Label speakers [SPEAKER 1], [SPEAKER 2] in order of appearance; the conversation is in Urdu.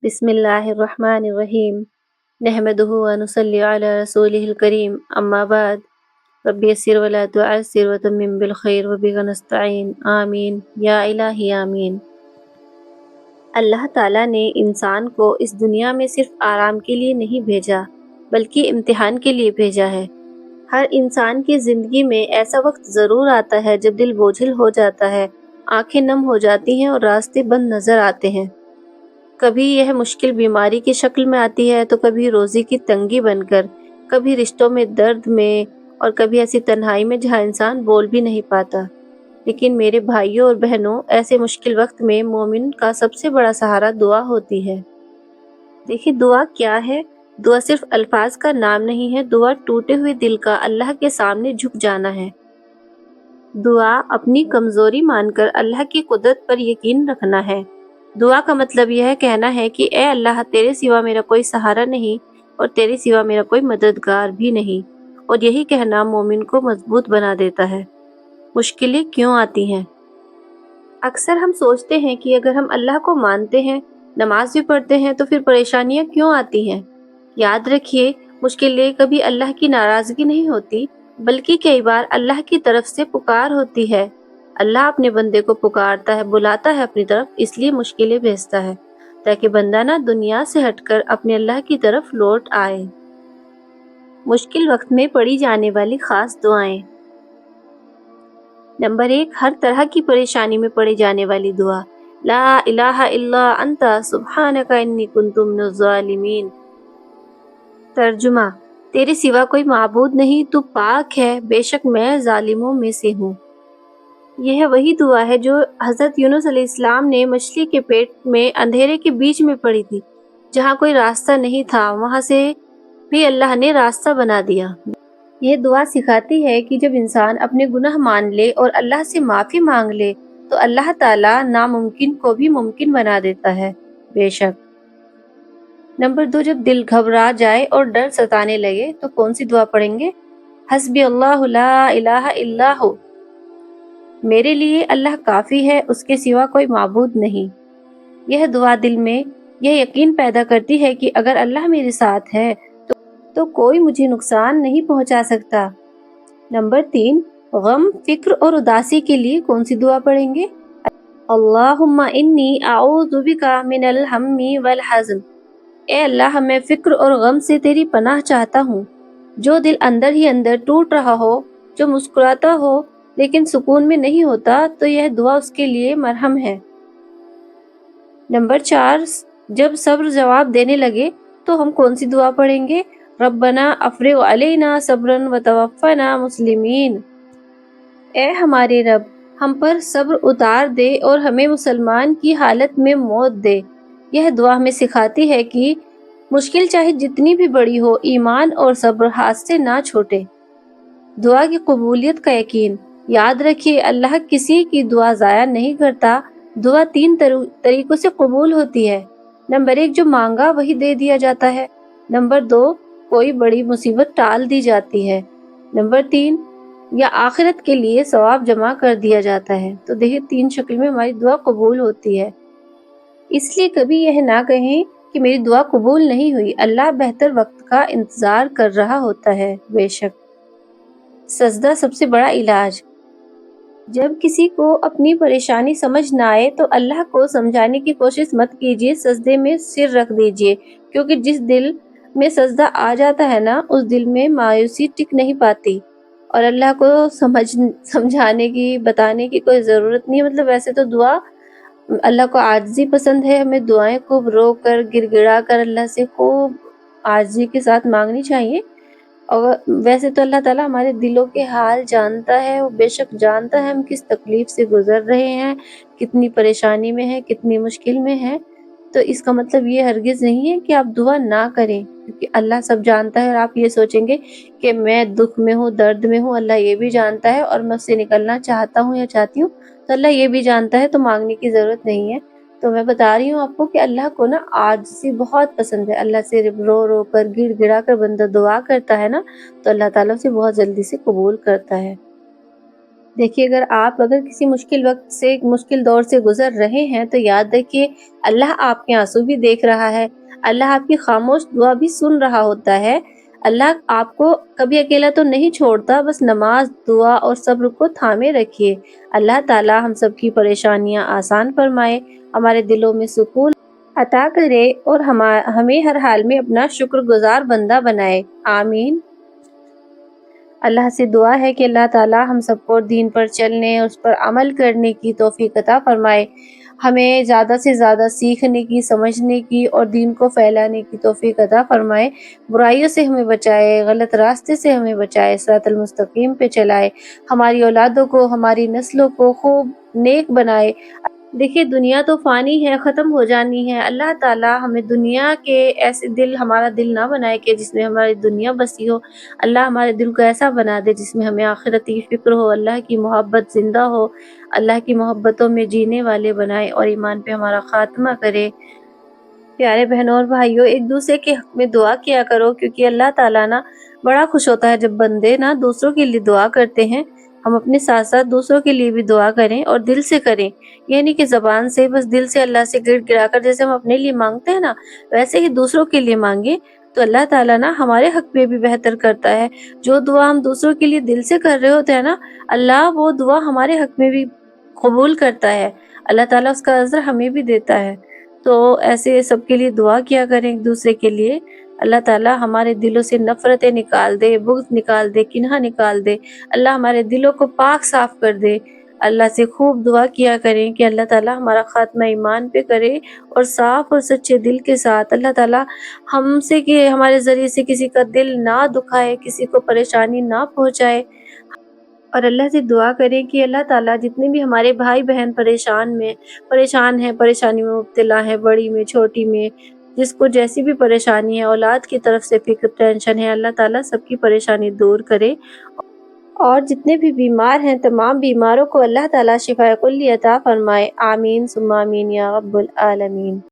[SPEAKER 1] بسم اللہ الرحمن الرحیم نحمدہ ونصلی علی رسولہ الکریم اما بعد رب یسر ولا تعسر وتمم بالخیر وبک نستعین آمین یا الہی آمین۔ اللہ تعالیٰ نے انسان کو اس دنیا میں صرف آرام کے لیے نہیں بھیجا بلکہ امتحان کے لیے بھیجا ہے۔ ہر انسان کی زندگی میں ایسا وقت ضرور آتا ہے جب دل بوجھل ہو جاتا ہے، آنکھیں نم ہو جاتی ہیں اور راستے بند نظر آتے ہیں۔ کبھی یہ مشکل بیماری کی شکل میں آتی ہے تو کبھی روزی کی تنگی بن کر، کبھی رشتوں میں درد میں، اور کبھی ایسی تنہائی میں جہاں انسان بول بھی نہیں پاتا۔ لیکن میرے بھائیوں اور بہنوں، ایسے مشکل وقت میں مومن کا سب سے بڑا سہارا دعا ہوتی ہے۔ دیکھیے دعا کیا ہے؟ دعا صرف الفاظ کا نام نہیں ہے، دعا ٹوٹے ہوئے دل کا اللہ کے سامنے جھک جانا ہے۔ دعا اپنی کمزوری مان کر اللہ کی قدرت پر یقین رکھنا ہے۔ دعا کا مطلب یہ کہنا ہے کہ اے اللہ، تیرے سوا میرا کوئی سہارا نہیں اور تیرے سوا میرا کوئی مددگار بھی نہیں، اور یہی کہنا مومن کو مضبوط بنا دیتا ہے۔ مشکلیں کیوں آتی ہیں؟ اکثر ہم سوچتے ہیں کہ اگر ہم اللہ کو مانتے ہیں، نماز بھی پڑھتے ہیں، تو پھر پریشانیاں کیوں آتی ہیں؟ یاد رکھیے، مشکلیں کبھی اللہ کی ناراضگی نہیں ہوتی، بلکہ کئی بار اللہ کی طرف سے پکار ہوتی ہے۔ اللہ اپنے بندے کو پکارتا ہے، بلاتا ہے اپنی طرف، اس لیے مشکلیں بھیجتا ہے تاکہ بندہ نہ دنیا سے ہٹ کر اپنے اللہ کی طرف لوٹ آئے۔ مشکل وقت میں پڑھی جانے والی خاص دعائیں۔ نمبر 1، ہر طرح کی پریشانی میں پڑھی جانے والی دعا۔ لا الہ الا انت سبحانک انی کنت من الظالمین۔ ترجمہ: تیرے سوا کوئی معبود نہیں، تو پاک ہے، بے شک میں ظالموں میں سے ہوں۔ یہ وہی دعا ہے جو حضرت یونس علیہ السلام نے مچھلی کے پیٹ میں اندھیرے کے بیچ میں پڑھی تھی، جہاں کوئی راستہ نہیں تھا، وہاں سے بھی اللہ نے راستہ بنا دیا۔ یہ دعا سکھاتی ہے کہ جب انسان اپنے گناہ مان لے اور اللہ سے معافی مانگ لے تو اللہ تعالیٰ ناممکن کو بھی ممکن بنا دیتا ہے، بے شک۔ نمبر 2، جب دل گھبرا جائے اور ڈر ستانے لگے تو کون سی دعا پڑھیں گے؟ حسبی اللہ لا الہ الا ہو۔ میرے لیے اللہ کافی ہے، اس کے سوا کوئی معبود نہیں۔ یہ دعا دل میں یہ یقین پیدا کرتی ہے کہ اگر اللہ میرے ساتھ ہے تو کوئی مجھے نقصان نہیں پہنچا سکتا۔ نمبر 3، غم، فکر اور اداسی کے لیے کون سی دعا پڑھیں گے؟ اللہم انی اعوذ بک من الہم والحزن۔ اے اللہ، میں فکر اور غم سے تیری پناہ چاہتا ہوں۔ جو دل اندر ہی اندر ٹوٹ رہا ہو، جو مسکراتا ہو لیکن سکون میں نہیں ہوتا، تو یہ دعا اس کے لیے مرہم ہے۔ نمبر 4، جب صبر جواب دینے لگے تو ہم کون سی دعا پڑھیں گے؟ ربنا افرغ علینا صبرا وتوفنا مسلمین۔ اے ہمارے رب، ہم پر صبر اتار دے اور ہمیں مسلمان کی حالت میں موت دے۔ یہ دعا ہمیں سکھاتی ہے کہ مشکل چاہے جتنی بھی بڑی ہو، ایمان اور صبر ہاتھ سے نہ چھوٹے۔ دعا کی قبولیت کا یقین۔ یاد رکھیے، اللہ کسی کی دعا ضائع نہیں کرتا۔ دعا 3 طریقوں سے قبول ہوتی ہے۔ نمبر 1، جو مانگا وہی دے دیا جاتا ہے۔ نمبر 2، کوئی بڑی مصیبت ٹال دی جاتی ہے۔ نمبر 3، یا آخرت کے لیے ثواب جمع کر دیا جاتا ہے۔ تو دیکھیں 3 شکل میں ہماری دعا قبول ہوتی ہے۔ اس لیے کبھی یہ نہ کہیں کہ میری دعا قبول نہیں ہوئی، اللہ بہتر وقت کا انتظار کر رہا ہوتا ہے، بے شک۔ سجدہ سب سے بڑا علاج۔ جب کسی کو اپنی پریشانی سمجھ نہ آئے تو اللہ کو سمجھانے کی کوشش مت کیجیے، سجدے میں سر رکھ دیجیے، کیونکہ جس دل میں سجدہ آ جاتا ہے نا، اس دل میں مایوسی ٹک نہیں پاتی، اور اللہ کو سمجھانے کی، بتانے کی کوئی ضرورت نہیں ہے۔ مطلب ویسے تو دعا اللہ کو عاجزی پسند ہے، ہمیں دعائیں خوب رو کر، گر گڑا کر اللہ سے خوب عاجزی کے ساتھ مانگنی چاہیے، اور ویسے تو اللہ تعالیٰ ہمارے دلوں کے حال جانتا ہے، وہ بے شک جانتا ہے ہم کس تکلیف سے گزر رہے ہیں، کتنی پریشانی میں ہیں، کتنی مشکل میں ہیں۔ تو اس کا مطلب یہ ہرگز نہیں ہے کہ آپ دعا نہ کریں، کیونکہ اللہ سب جانتا ہے، اور آپ یہ سوچیں گے کہ میں دکھ میں ہوں، درد میں ہوں، اللہ یہ بھی جانتا ہے اور میں اس سے نکلنا چاہتا ہوں یا چاہتی ہوں، تو اللہ یہ بھی جانتا ہے، تو مانگنے کی ضرورت نہیں ہے۔ تو میں بتا رہی ہوں آپ کو کہ اللہ کو نا عاجزی بہت پسند ہے۔ اللہ سے رو رو کر، گڑ گڑا کر بندہ دعا کرتا ہے نا، تو اللہ تعالیٰ اسے بہت جلدی سے قبول کرتا ہے۔ دیکھیے اگر کسی مشکل وقت سے مشکل دور سے گزر رہے ہیں تو یاد رکھیے اللہ آپ کے آنسو بھی دیکھ رہا ہے، اللہ آپ کی خاموش دعا بھی سن رہا ہوتا ہے۔ اللہ آپ کو کبھی اکیلا تو نہیں چھوڑتا، بس نماز، دعا اور صبر کو تھامے رکھیے۔ اللہ تعالی ہم سب کی پریشانیاں آسان فرمائے، ہمارے دلوں میں سکون عطا کرے اور ہمیں ہر حال میں اپنا شکر گزار بندہ بنائے، آمین۔ اللہ سے دعا ہے کہ اللہ تعالی ہم سب کو دین پر چلنے، اس پر عمل کرنے کی توفیق عطا فرمائے، ہمیں زیادہ سے زیادہ سیکھنے کی، سمجھنے کی اور دین کو پھیلانے کی توفیق عطا فرمائے، برائیوں سے ہمیں بچائے، غلط راستے سے ہمیں بچائے، صراط المستقیم پہ چلائے، ہماری اولادوں کو، ہماری نسلوں کو خوب نیک بنائے۔ دیکھیے دنیا تو فانی ہے، ختم ہو جانی ہے، اللہ تعالی ہمیں دنیا کے ایسے ہمارا دل نہ بنائے کہ جس میں ہماری دنیا بسی ہو، اللہ ہمارے دل کو ایسا بنا دے جس میں ہمیں آخرت کی فکر ہو، اللہ کی محبت زندہ ہو، اللہ کی محبتوں میں جینے والے بنائے اور ایمان پہ ہمارا خاتمہ کرے۔ پیارے بہنوں اور بھائیوں، ایک دوسرے کے حق میں دعا کیا کرو، کیونکہ اللہ تعالیٰ نا بڑا خوش ہوتا ہے جب بندے نا دوسروں کے لیے دعا کرتے ہیں۔ ہم اپنے ساتھ ساتھ دوسروں کے لیے بھی دعا کریں اور دل سے کریں، یہ نہیں کہ زبان سے، بس دل سے اللہ سے گڑ گڑا کر جیسے ہم اپنے لیے مانگتے ہیں نا، ویسے ہی دوسروں کے لیے مانگیں تو اللہ تعالیٰ نا ہمارے حق میں بھی بہتر کرتا ہے۔ جو دعا ہم دوسروں کے لیے دل سے کر رہے ہوتے ہیں نا، اللہ وہ دعا ہمارے حق میں بھی قبول کرتا ہے، اللہ تعالیٰ اس کا اجر ہمیں بھی دیتا ہے۔ تو ایسے سب کے لیے دعا کیا کریں ایک دوسرے کے لیے، اللہ تعالیٰ ہمارے دلوں سے نفرتیں نکال دے، بغض نکال دے، کنہ نکال دے، اللہ ہمارے دلوں کو پاک صاف کر دے۔ اللہ سے خوب دعا کیا کریں کہ اللہ تعالیٰ ہمارا خاتمہ ایمان پہ کرے اور صاف اور سچے دل کے ساتھ اللہ تعالیٰ ہم سے کہ ہمارے ذریعے سے کسی کا دل نہ دکھائے، کسی کو پریشانی نہ پہنچائے، اور اللہ سے دعا کریں کہ اللہ تعالیٰ جتنے بھی ہمارے بھائی بہن پریشان ہیں، پریشانی میں مبتلا ہیں، بڑی میں چھوٹی میں، جس کو جیسی بھی پریشانی ہے، اولاد کی طرف سے فکر ٹینشن ہے، اللہ تعالیٰ سب کی پریشانی دور کرے، اور جتنے بھی بیمار ہیں تمام بیماروں کو اللہ تعالیٰ شفاء کلی عطا فرمائے، آمین ثم آمین یا رب العالمین۔